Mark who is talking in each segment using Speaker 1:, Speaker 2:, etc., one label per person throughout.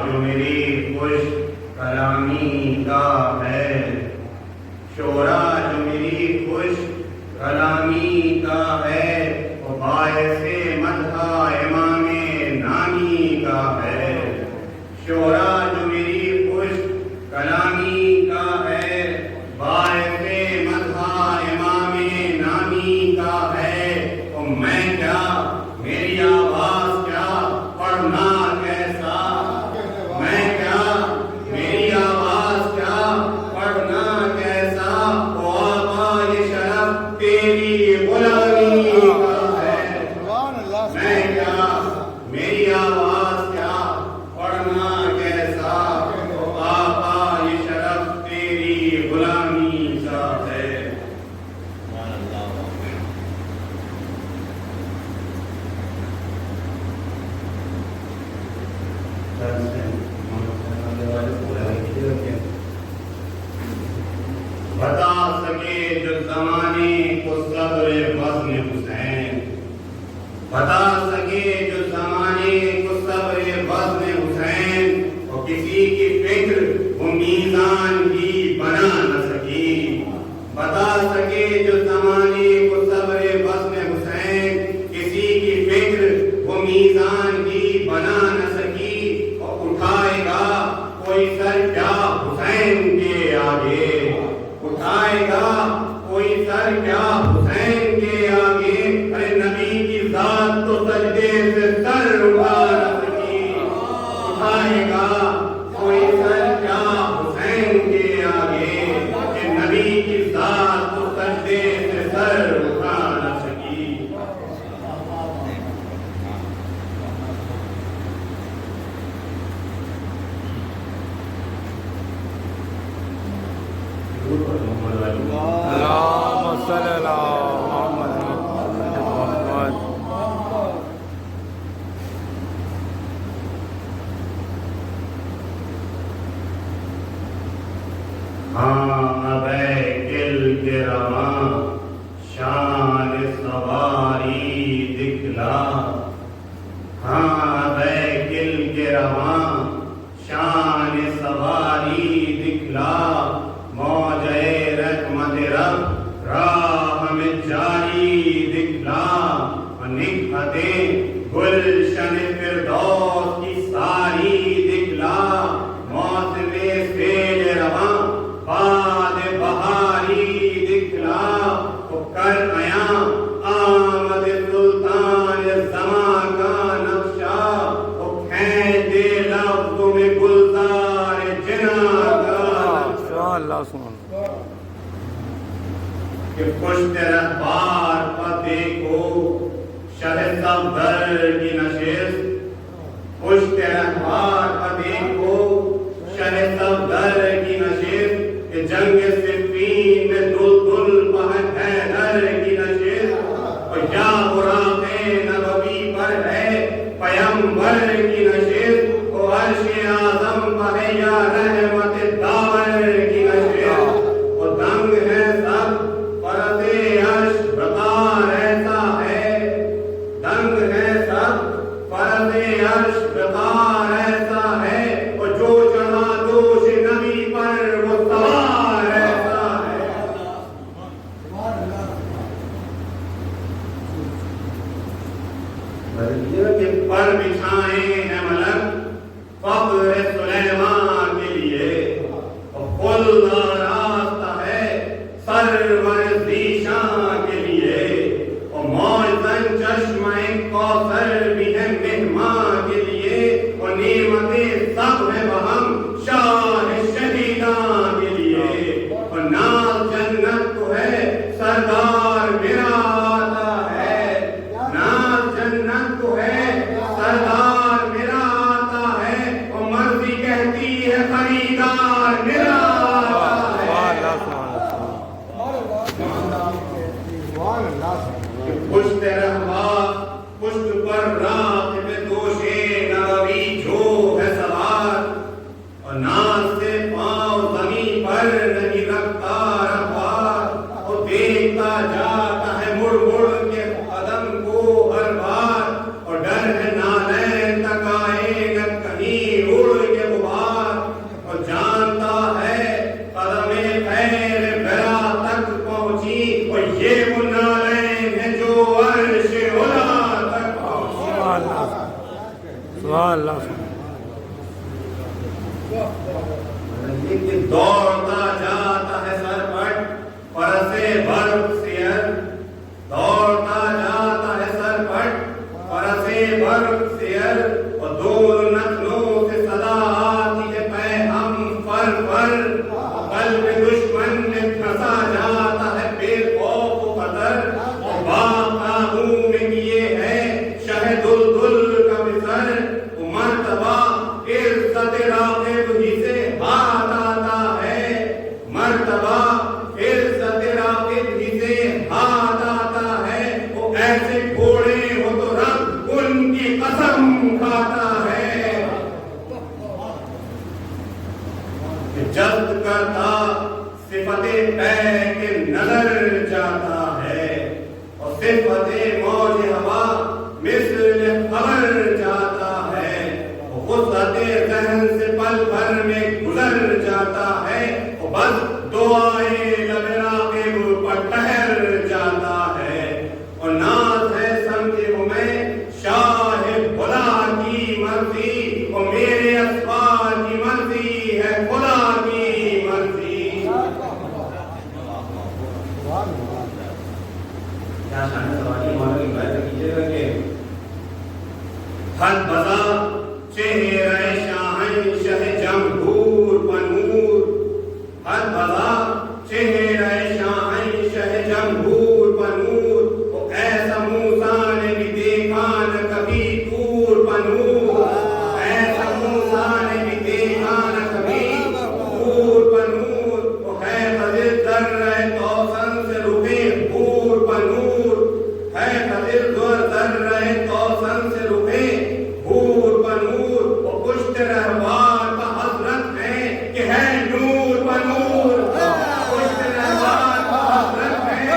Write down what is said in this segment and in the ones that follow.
Speaker 1: جو میری خوش کلامی کا ہے، شعرا جو میری خوش کلامی کا ہے، وہ باعث مدح امام نامی کا ہے۔ شعرا جو میری خوش کلامی کا ہے، باعث مدح امام نامی کا ہے۔ تو میں کیا، میری آواز کیا، پڑھنا کیسا، میں کیا، میری آواز کیا، پڑھنا کیسا، وہ آقا یہ شرف تیری غلامی کا ہے۔ میں کیا، میری آواز کیا، پڑھنا کیسا، وہ آقا یہ شرف تیری غلامی کا ہے۔ بتا سکے جو زمانے کو صبر وزن حسین، بتا سکے جو زمانے کو صبر وزن حسین، اور کسی کی فکر وہ میزان بھی بنا نہ سکی۔ بتا سکے جو زمانے کو صبر وزن حسین، کسی کی فکر وہ میزان بھی بنا نہ سکی۔ اور اٹھائے گا کوئی سر کیا حسین کے آگے، اٹھائے گا کوئی سر کیا حسین کے آگے۔ ارے نبی کی ذات تو سجدے سے سر اٹھا نہ سکی۔ اٹھائے گا کوئی سر کیا حسین کے آگے، کہ نبی کی ذات تو سجدے سے سر اٹھا نہ سکی۔
Speaker 2: اللهم صل على محمد محمد۔
Speaker 1: ہاں ابے گل کے رواں شان سواری دکھلا، ہاں ابے گل کے رواں شان سواری دکھلا۔ موجے رحمت رب راہ میں جاری دکھلا، نکہت گلشن فردوس کی ساری دکھلا۔ موسم سیل رواں باد بہاری دکھلا، تو کر عیاں آمد سلطان زماں کا نقشہ، تو کھینچ دے لفظوں میں گلزار جناں کا نقشہ۔
Speaker 2: اللہ سبحانہ
Speaker 1: کہ پشت رہبار پر دیکھو شہ صفدر کی نشست، پشت رہبار پر دیکھو شہ صفدر کی نشست، کہ جنگ صفین میں دلدل پہن حیدر کی نشست، اور یا براق نبوی پر ہے پیمبر کی نشست، اور عرش اعظم پر ہے یا رحمت داور کی نشست، اور دنگ ہے سب فرض عرش بقار ایسا ہے، دنگ ہے سب فرض عرش بقار ایسا ہے، اور جو چڑھا دوش نبی پر وہ سوار ایسا ہے۔ کہ پر بچھائیں ہیں ملک فخر سلیمان کے لیے، اور خلد راستہ ہے سرور ذیشان کے لیے، اور معزن چشمہ کوثر بھی ہے مہمان کے لیے، اور نعمتیں سب ہیں بہم شاہ شہیدان کے لیے، اور ناز جنت تو ہے سردار میرا آتا ہے، ناز جنت تو ہے سردار میرا آتا ہے، اور مرضی کہتی ہے خریدار میرا آتا ہے۔ پشت رہبار پشت پر راہ میں دوشے نبوی جو ہے سوار، دوڑتا جاتا ہے سر پٹ فرسے برق سیر، دوڑتا جاتا ہے سر پٹ فرسے برق سیر، اور دور نتنوں سے صدا آتی ہے پہ ہم فر فر، قلب دشمن میں پھنسا جاتا ہے بے خوف و خطر، اور باقاہوں میں کیے ہے شہ دل کا بسر، مرتبہ عزت راغب ہی سے ہاتھ آتا ہے، مرتبہ عزت راغب ہی سے ہاتھ آتا ہے، وہ ایسے گھوڑے ہو تو رب ان کی قسم کھاتا ہے، جذب کرتا صفت پے کے نظر جاتا ہے، اور صفت موج ہوا مثل خبر جاتا ہے، وسعت ذہن سے پل بھر میں گزر جاتا ہے، اور بس دعائے لب راغب پر ٹہر جاتا ہے، اور ناز ہے سمجھے ہوں میں شاہ خدا کی مرضی، اور میرے اسفار کی مرضی ہے خدا کی مرضی۔ کیا شان ہے سواری مولا کی بات کیجیے گا کہ حد بزا چہرہ شاہنشہ جمہور بنور، حد بزا چہرہ شاہنشہ جمہور بنور، وہ ایسا موسیٰ نے بھی دیکھا نہ کبھی دور بنور، ایسا موسیٰ نے بھی دیکھا نہ کبھی دور بنور، وہ ہے خضر ذرہ توسن سے رخے حور بنور، ہے خضر ذرہ توسن سے رخے حور بنور، وہ پشت رہوار کا حضرت ہے کہ ہے نور بنور، پشت رہوار کا حضرت ہے،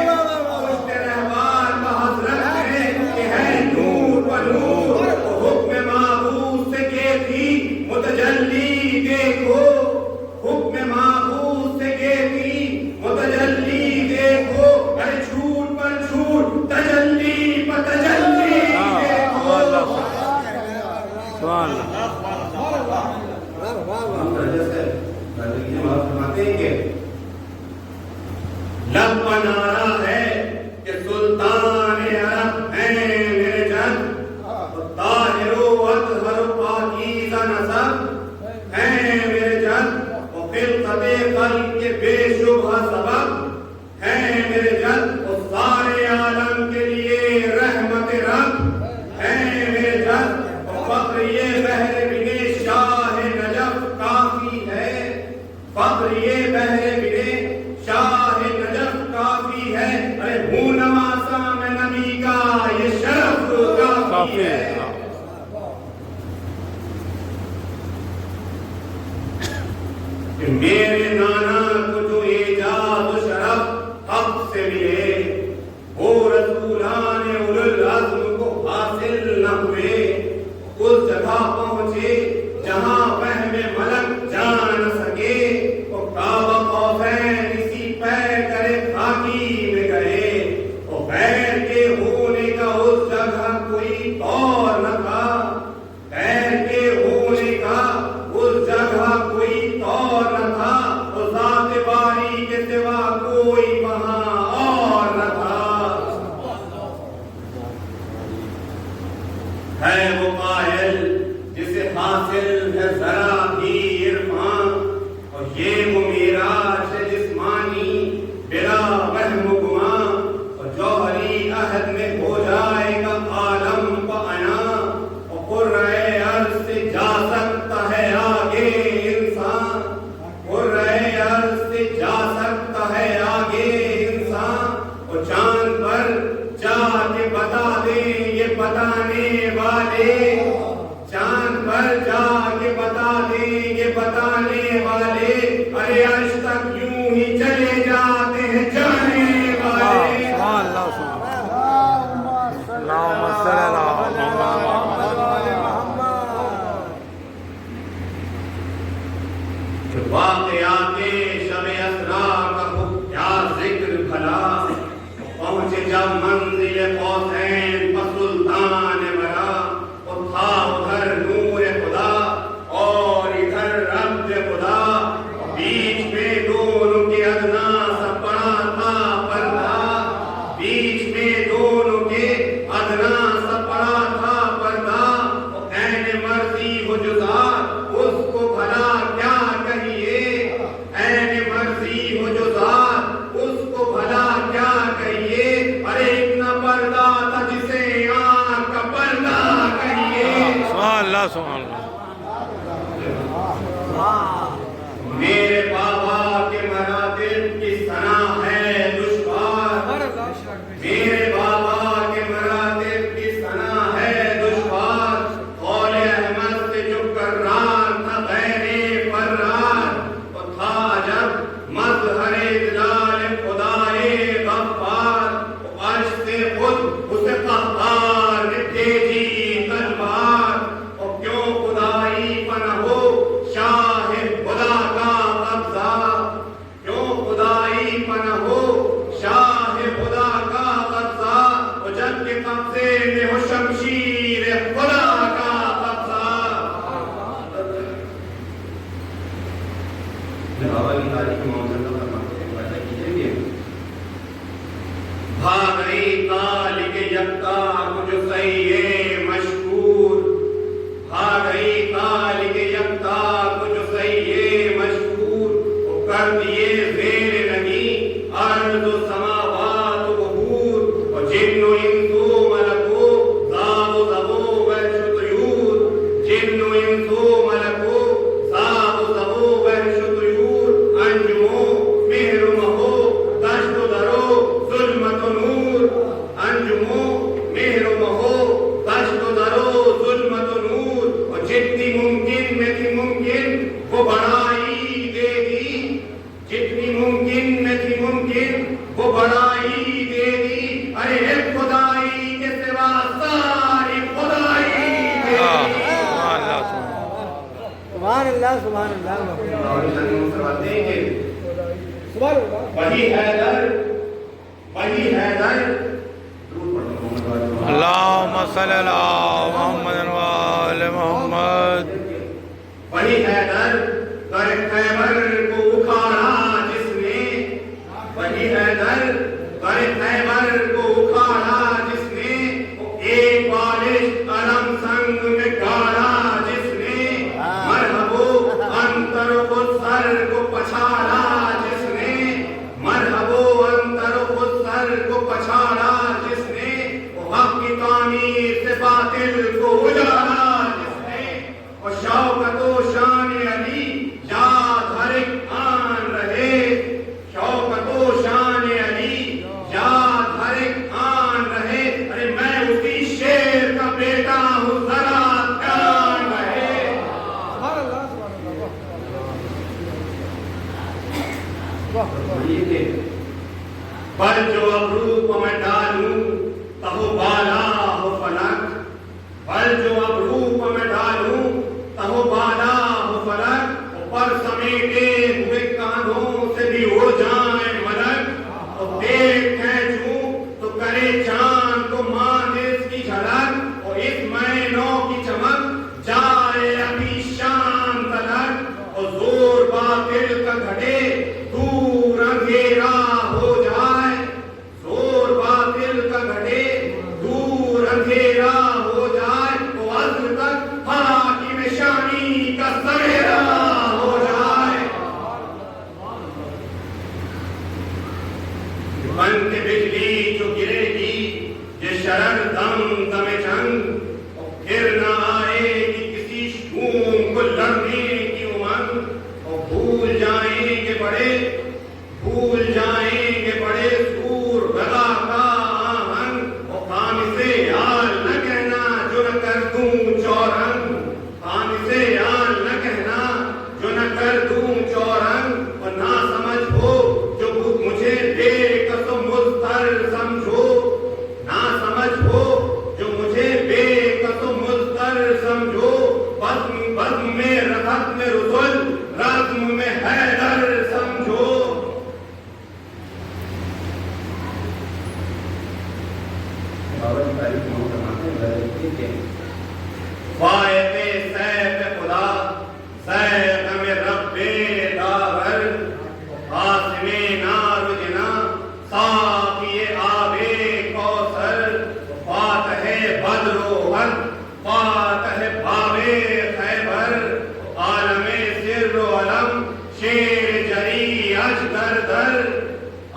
Speaker 1: پشت رہوار کا حضرت ہے کہ ہے نور بنور، وہ حکم معبود سے کہ تھی متجلی دیکھو، حکم معبود سے کہ تھی متجلی دیکھو، ارے جھوٹ پر جھوٹ تجلی پر تجلی دیکھو۔
Speaker 2: سبحان اللہ۔
Speaker 1: لب پر نعرہ ہے کہ سلطان عرب ہیں میرے جن، طاہر و اطہر و پاکیزہ نسب ہیں میرے جن، اور خلقت خلق کے بے شبہ سبب ہیں میرے جن، اور سارے عالم کے لیے رحمت رب ہیں میرے جن، اور فخر یہ بحر بنے شاہ نجف کافی ہے، فخر یہ بحر بنے شاہ نجف کافی ہے، ارے ہوں نواسا میں نبی کا یہ شرف کافی ہے۔ کہ میرے نانا کو جو اعجاز و شرف حق سے ملے، وہ رسولان اولو العزم کو حاصل نہ ہوئے، اس جگہ پہنچے جہاں وہم ملک جا نہ سکے، اور کعبہ قوسین اسی پے کرے خاکی میں گئے، اور غیر کے ہونے کا اس جگہ کوئی طور نہ تھا، غیر کے ہونے کا اس جگہ کوئی طور نہ تھا، اور ذات باری کے سوا کوئی وہاں اور نہ تھا۔ ہے وہ قائل جسے حاصل ہے ذرا بھی عرفان، اور یہ وہ میراج ہے جسمانی بلا وہم و گمان، اور جوہری عہد میں ہو جائے گا عالم کا عنا، اور قرۂ عرض سے جا سکتا ہے آگے انسان، قرۂ عرض سے جا سکتا ہے آگے انسان، اور چاند پر جا کے بتا دیں یہ بتانے والے، چاند پر جا کے بتا دیں یہ بتانے والے، ارے عرش تک یوں ہی چلے جاتے ہیں جانے والے۔
Speaker 2: سبحان اللہ، سبحان اللہ۔ اللہم صلی علی محمد۔
Speaker 1: واقعات شب اسرا کا کیا ذکر بھلا، پہنچے جب منزل قوسین پر سلطان مرا، وہ تھا ادھر نور خدا اور ادھر رب بابا کی تاریخ محمد فرماتے کیجیے گے بھاگ رہی کال کے یکتا کچھ صحیح مشکور بھاگ رہی کال کے یکتا کچھ صحیح مشکور وہ کر دیے زیر نگی ارض و سماوات و بحور اور جن و انسو ملکو زاب و زبو وحش و طیور جن و انسو ملکو زاب و زبو وحش و طیور انجمو مہر و مہو دشت و درو ظلمت و نور انجمو مہر و مہو دشت و درو ظلمت و نور اور جتنی ممکن میں تھی ممکن وہ بڑائی دے دی جتنی ممکن میں تھی ممکن وہ بڑائی دے دی ارے ایک خدائی کے سوا ساری خدائی دے دی
Speaker 2: سبحان اللہ سبحان اللہ
Speaker 1: وہی حیدر
Speaker 2: اللہم صلی اللہ محمد و آل محمد
Speaker 1: وہی حیدر در خیبر کو اکھاڑا جس نے وہی حیدر در خیبر کو اکھاڑا جس نے وہ ایک بالش علم سنگ میں گاڑا جس نے مرحبو انتر و خود سر کو پچھاڑا جس نے مرحبو انتر و خود سر کو پچھاڑا جس نے وہ حق کی تعمیر سے باطل کو اجاڑا جس نے وہ شوکت و شان علی یاد ہر ایک آن رہے شوکت و شان علی یاد ہر ایک آن رہے ارے میں اسی شیر کا بیٹا ہوں ذرا دھیان رہے پر جو ابرو کو میں ڈالوں تہو بالا ہو فلک پر جو ابرو کو میں ڈالوں تہو بالا ہو فلک پر سمیٹے ہوئے کانوں سے بھی اڑ جائیں ملک اور دیکھ کھینچوں تو کرے چاند کو مان اس کی جھلک اور اس مہینوں کی چمک جائے ابھی شام تلک اور زور باطل کا گھٹے دور اندھیرا ہو جائے زور باطل کا گھٹے دور اندھیرا ہو جائے وہ عصر تک حاکم شانی کا سویرا ہو جائے بن کے بجلی جو گرے گی یہ شرر دم دم جنگ اور پھر نہ آئے گی کسی شوم کو لڑنے کی امنگ اور بھول جائیں گے بڑے سور بلا کا آہنگ اور خان سے حال نہ کہنا جو نہ کر دوں چورنگ خان سے حال نہ کہنا جو نہ کر دوں چورنگ اور نہ سمجھ ہو جو مجھے بے کس و مضطر سمجھو نہ سمجھ ہو جو مجھے بے کس و مضطر سمجھو بزم میں رخت میں رسول رزم میں حیدر سمجھو فائد سیف خدا سیف میں رب داور قاسم نار جنا صافی آب کوثر فاتح بدر و حق فاتح باب خیبر عالم سر و علم شیر جری اجدر در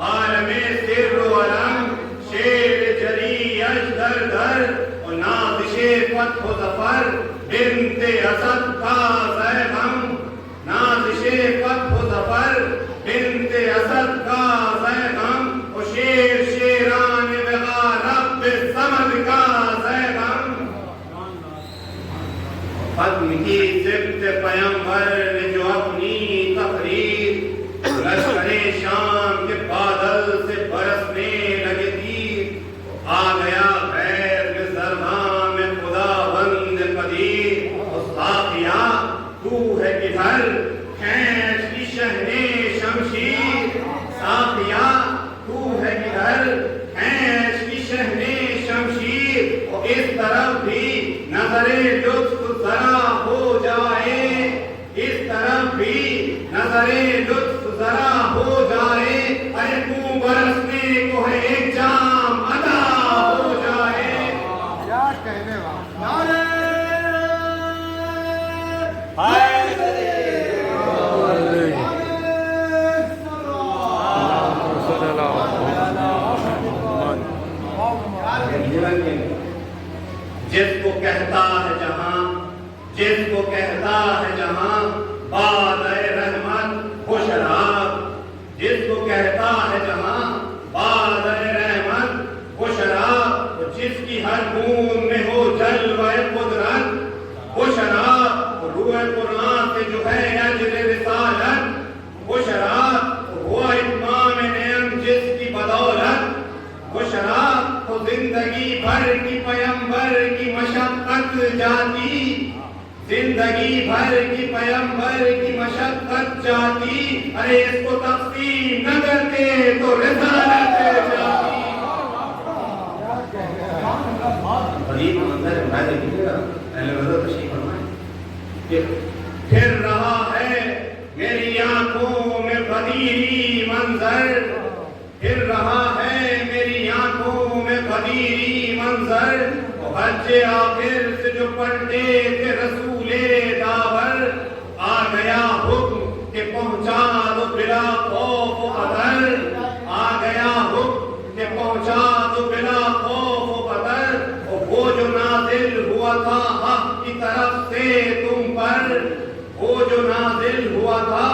Speaker 1: عالم سر و علم شیر جری اجدر در اور نازش فتح و ظفر بنت اسد کا زیغم نازش فتح و ظفر بنت اسد کا زیغم اور شیر شیران بغا رب سمد کا زیغم ختم کی سبت پیمبر نے جو اپنی تقریر لشکر شام کے بادل سے برسنے لگے تیر آ گیا غیر میں سرما میں خدا بند قدیر ساقیا تو ہے کدھر کھینچ لی شہنے شمشیر ساقیا تو ہے کدھر کھینچ لی شہنے شمشیر اور اس طرف بھی نظر لطف ذرا ہو جائے اس طرف بھی نظر لطف کہتا ہے جہاں بادۂ رحمت و شراب، جس کو کہتا ہے جہاں بادۂ رحمت و شراب، جس کی ہر بوند میں ہو جلوہ قدرت و شراب، روح قرآن سے جو ہے اجر رسالت و شراب، وہ اتمام نعم جس کی بدولت و شراب، وہ زندگی بھر کی پیمبر کی مشقت جاتی، زندگی بھر کی پیمبر کی مشقت جاتی، ارے اس کو تقسیم نہ کرتے تو رسالت جاتی۔ قریب منظر ہے، میں دیکھیے گا اہل بدر تشریف فرمائیں کہ پھر رہا ہے میری آنکھوں میں بدیری منظر، پھر رہا ہے میری آنکھوں میں بدیری منظر، حج آخر سے جو پڑھتے تھے رسول داور، آ گیا حکم کہ پہنچا دو بلا خوف و خطر، آ گیا حکم کہ پہنچا دو بلا خوف و خطر، وہ جو نازل ہوا تھا حق کی طرف سے تم پر، وہ جو نازل ہوا تھا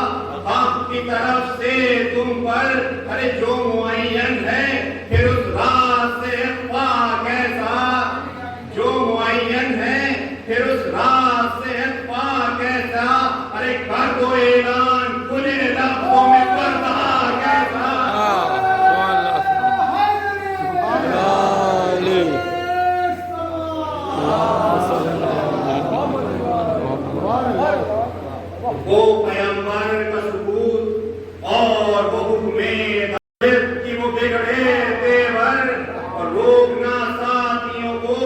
Speaker 1: حق کی طرف سے تم پر، ارے جو معین ہے پھر اس راز سے اخفا کیسا، جو معین ہے پھر اس راز سے اخفا کیسا، ارے کر دو اعلان کھلے لفظوں میں پردہ کیسا۔ وہ پیمبر کا ثبوت اور وہ حکم کی وہ بگڑے تیور، اور روکنا ساتھیوں کو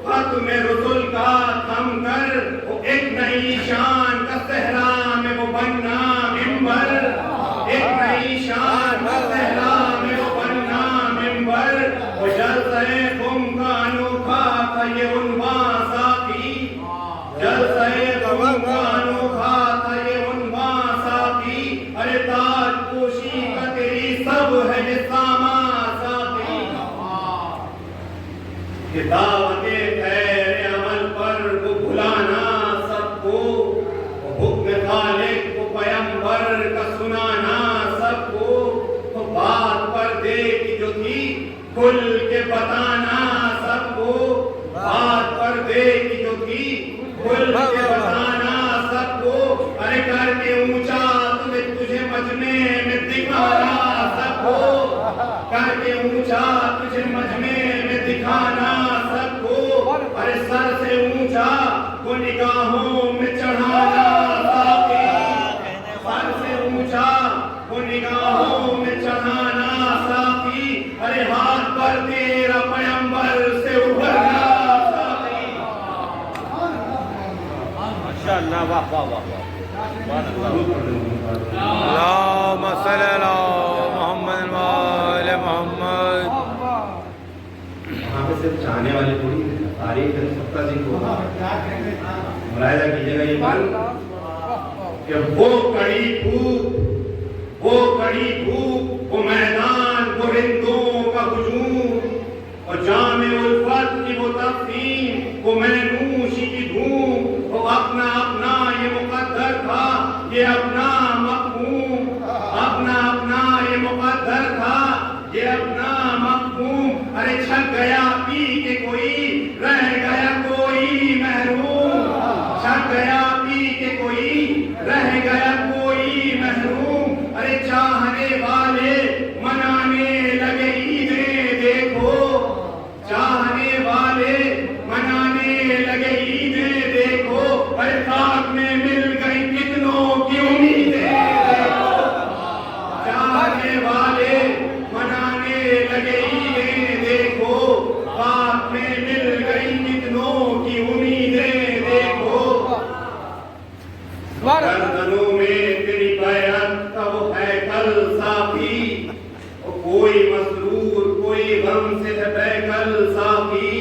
Speaker 1: ختم رسول کا تھم کر، وہ ایک نئی شان کا صحرا میں وہ بننا ممبر، ایک نئی شان کا صحرا میں وہ بننا ممبر، وہ جلسہ خم کا انوکھا تھا یہ عنوان ساقی، جلسہ خم کا انوکھا تھا یہ عنوان ساقی، ارے تاج پوشی کا تیری سب ہے یہ سامان ساقی، کہ دعوت خیر عمل پر وہ بھلانا سب کو، وہ حکم خالق کو پیمبر کا سنانا سب کو، وہ بات پردے کی جو تھی کھل کے بتانا سب کو، بات پردے کی جو تھی کھل کے بتانا سب کو، ارے کر کے اونچا تجھے مجمع میں دکھانا سب کو، کر کے اونچا تجھے مجمع میں دکھانا سب کو، ارے سر سے اونچا وہ نگاہوں میں چڑھانا ساقی، سر سے اونچا وہ نگاہوں میں چڑھانا ساقی، ارے ہاتھ پر تیرا پیمبر سے ابھرنا ساقی۔
Speaker 2: ماشاءاللہ، واہ واہ واہ، اللہم صلی علی محمد وآل محمد۔
Speaker 1: وہاں پہ صرف چاہنے والے تھوڑی تاریخ ہے، سب کا ذکر ہوگا، ملاحظہ کیجیے گا یہ بات کہ وہ کڑی دھوپ، وہ کڑی دھوپ، وہ میدان، وہ رندوں کا ہجوم، اور جامع الفت کی وہ تقسیم، وہ مینوشی کی دھوم، وہ اپنا اپنا یہ مقدر تھا، یہ اپنا مفہوم، اپنا اپنا یہ مقدر تھا، یہ اپنا مفہوم، ارے چھک گیا پی کے کوئی رہ گیا کوئی محروم، چھک گیا پی کے کوئی رہ گیا کوئی محروم، ارے چاہنے والے منانے لگے عیدیں دیکھو، چاہنے والے منانے لگے عیدیں دیکھو، ارے خاک میں مل گئی کتنوں کی امیدیں دیکھو، چاہنے والے منانے لگے عیدیں دیکھو، خاک میں مل گئی کتنوں کی امیدیں دیکھو، گردنوں میں تیری بیعت کا وہ ہیکل صافی، کوئی مسرور کوئی غم سے ہے بیکل صافی،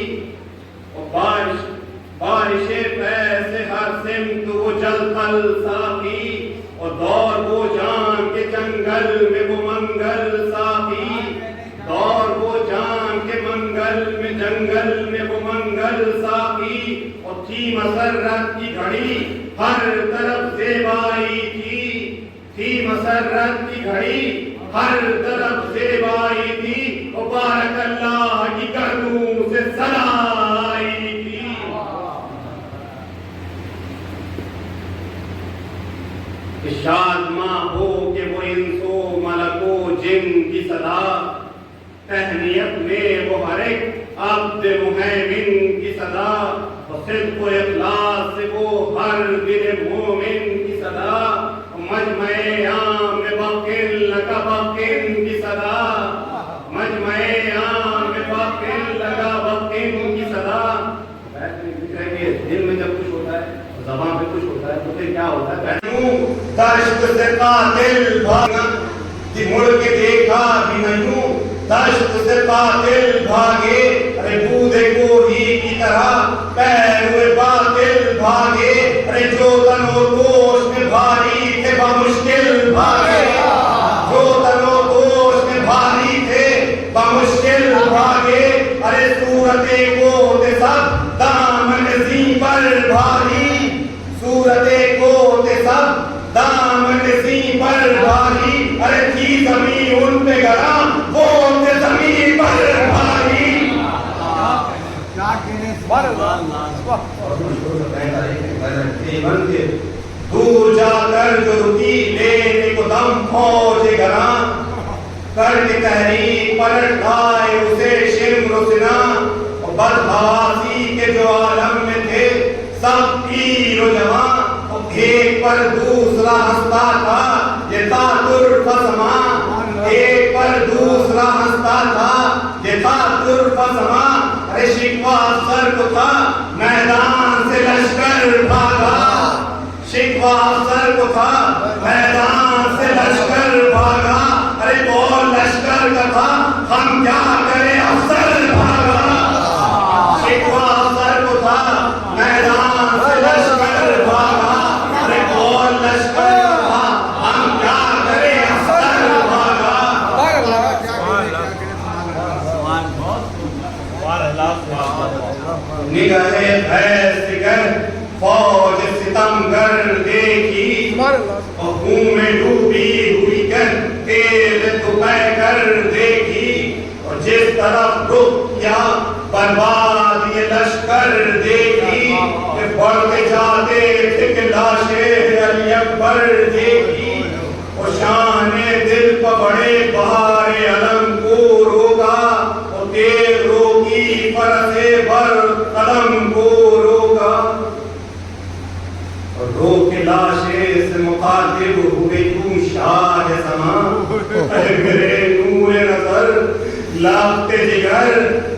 Speaker 1: بارش فیض سے ہر سمت وہ جلتل صافی، اور دور وہ جان کے جنگل میں وہ منگل صافی، دور وہ جان کے منگل میں جنگل میں وہ منگل صافی، اور تھی مسرت کی گھڑی ہر مسرت کی گھڑی ہر طرف زیبائی تھی، مبارک اللہ کی گردوں سے صدا آئی تھی۔ شادماں ہو کہ وہ انس و ملک و جن کی صدا، تہنیت میں وہ ہر ایک عبد مہیمن کی صدا، اور صدق و اخلاص سے وہ ہر دل مومن کی صدا، مجمع عام باقن لگا باقن کی صدا، مجمع عام باقن لگا باقن کی صدا۔ دل میں جب کچھ ہوتا ہے، زبان پہ کچھ ہوتا ہے، تو پھر کیا ہوتا ہے؟ دشت سے قاتل بھاگا، مڑ کے دیکھا بھی نہیں، دشت سے قاتل بھاگے، ارے بودے کوہی کی طرح پیر ہوئے باطل بھاگے، ارے جو تن و گوشت میں بھاری تھے بمشکل بھاگے، جو تن و گوشت میں بھاری تھے بمشکل بھاگے، ارے صورتیں کو تھے سب دامن زیں پر بھاری، صورتیں کو تھے سب دامن زیں پر بھاری، ارے تھی زمین ان پہ گراں وہ تھے زمین پر بھاری۔ دور جا کر جو رکی لینے کو دم فوج گراں، کر کے تحریک پلٹ لائے اسے شمر و سنا، اور بدحواسی کے جو عالم میں تھے سب پیر و جوان، ایک پر دوسرا ہنستا تھا یہ تھا طرف سما، ایک پر دوسرا ہنستا تھا یہ تھا طرف سما، ارے شکوہ افسر کو تھا میدان سے لشکر بھاگا، شکوہ افسر کو تھا میدان سے لشکر بھاگا، ارے بول لشکر کا تھا ہم کیا کریں افسر بھاگا، شکوہ افسر کو تھا میدان سے لشکر بھاگا، ارے بول لشکر کا تھا ہم کیا کریں افسر بھاگا۔ نگاہ خیز گر فوج ستم گر دیکھی، اور خون میں ڈوبی ہوئی کر تیز دبے کر دیکھی، اور جس طرف رخ کیا برباد یہ لشکر دیکھی، کہ بڑھتے جاتے تھے کہ لاشیں علی اکبر دیکھی، اور شان دل پر بڑے بہار علم کو روکا، اور تیر روکی فرس بر قدم کو روکا، اور رو کے لاشیں سے مخاطب ہوئے کیوں شاہ زمان، اے میرے نور نظر لاغت جگر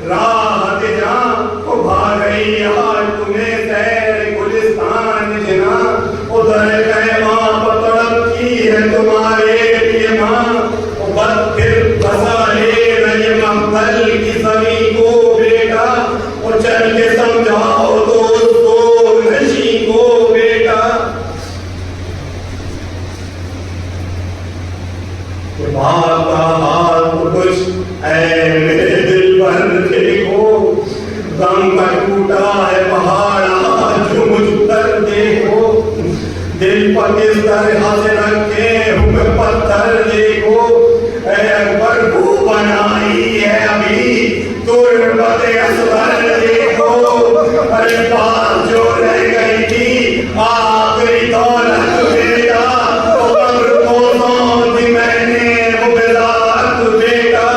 Speaker 1: راحت جاں، او بھاگ گئی آج تمہیں سیر گلستان جنا، ادھر پیماں پر تڑپتی ہے تمہارے لیے ماں، او بد پھر بسا لے نہ یہ مقتل کی زمین کو بیٹا، او چل کے سمجھاؤ دوست کو نشیں کو بیٹا، باپ کا حال تو کچھ اے میرے دل پر دیکھو، غم کا ٹوٹا ہے پہاڑ آج جو مجھ پر دیکھو، دل پر کس طرح سے رکھے ہوئے پتھر دیکھو، اے اکبر کو بنائی ہے ابھی تربت اصغر دیکھو، ارے پاس جو رہ گئی تھی آخری دولت بیٹا، تو قبر کو سونپ دی میں نے وہ بذات بیٹا،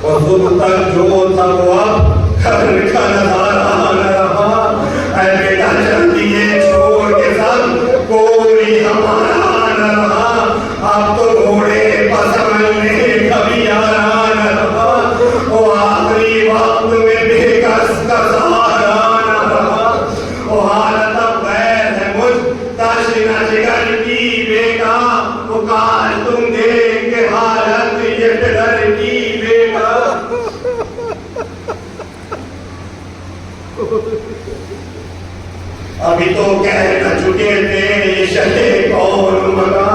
Speaker 1: اور خود تک جو تھا وہ اب گھر کا نظارہ نہ رہا، اے بیٹا جلدی یہ چھوڑ کے سب کوئی ہمارا نہ رہا، اب تو گھوڑے پسملنے کبھی آرا نہ رہا، وہ آخری وقت میں بے کس کا سہارا نہ رہا، وہ حالت اب غیر ہے مجھ تشنہ جگر کی بیٹا، وہ کاش تم دیکھ کے حالت یہ پدر کی بیٹا۔ ابھی تو کہہ نہ چکے تھے یہ شہ کون مگا،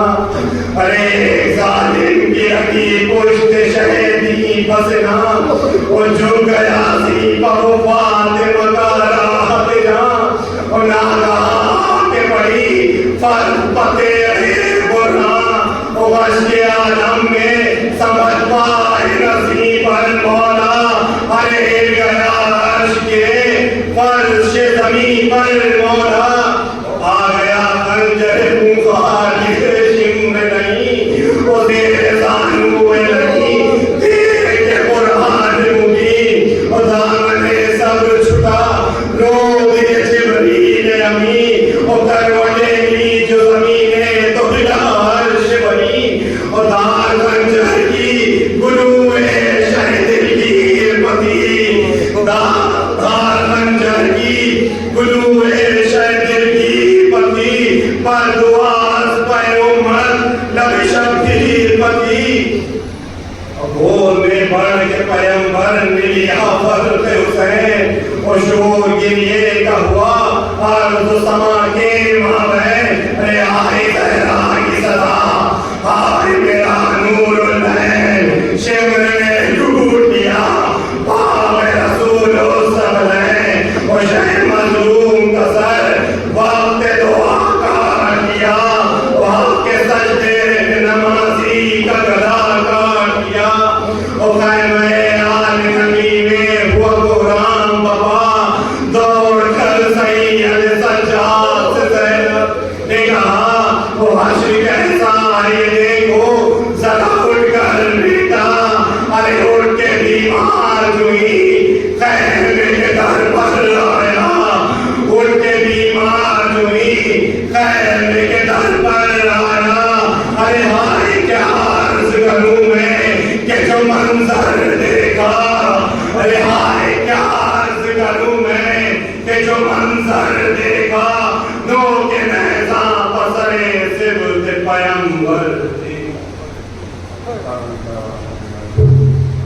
Speaker 1: ارے ظالم کی رکھی پشت شہدی بسنا، وہ جو گیا سی پر فاطمہ کا راہ جاں، اور ناگہاں کے پڑی فرق پتے رہے برا وشک عالم میں سمجھ پائے نصیب المولا ارے ہل گیا عرش کے فرش زمین پر مولا آ گیا خنجر خالی شمر نہیں وہ زیر زانو نہیں تیرے کے قرآن مبین اور دامن صبر چھٹا رو دے جبریل امین اور کروٹے کی جو زمین ہے تو بلا عرش بنی اور دار خنجر کی گلوئے شہ دل کی پتی دار خنجر کی گلوئے شہ دل کی پتی پر دعاز پہ امت لب شبدیر پتی گول میں بڑھ کے پیمبر نے لیا فضل حسین اور شور گریے کا ہوا عرض و سما کے مابین اے آئی زہرا کی صدا آئی میرا نور العین شمر نے لوٹ لیا باب رسول السلام اور شہ مظلوم کا سر وقت دعا کاٹ لیا وقت کے سجدے نمازی کا گلا کاٹ لیا اور خیمہ آل نبی میں ہوا قرآن بابا دوڑ کر سید سجاد سے زینب نے کہا وہ حشر کیسا ہے دیکھو ذرا اٹھ کر بیٹا ارے اٹھ کے بیمار ہوئی خیمے کے در پر آیا اٹھ کے بیمار ہوئی خیمے کے در پر آیا ارے ہائے کیا عرض کروں میں کہ جو منظر دیکھا ارے ہائے کیا عرض کروں میں کہ جو منظر دیکھا نو کے نیزاں پسرے سبت پیمبر تھی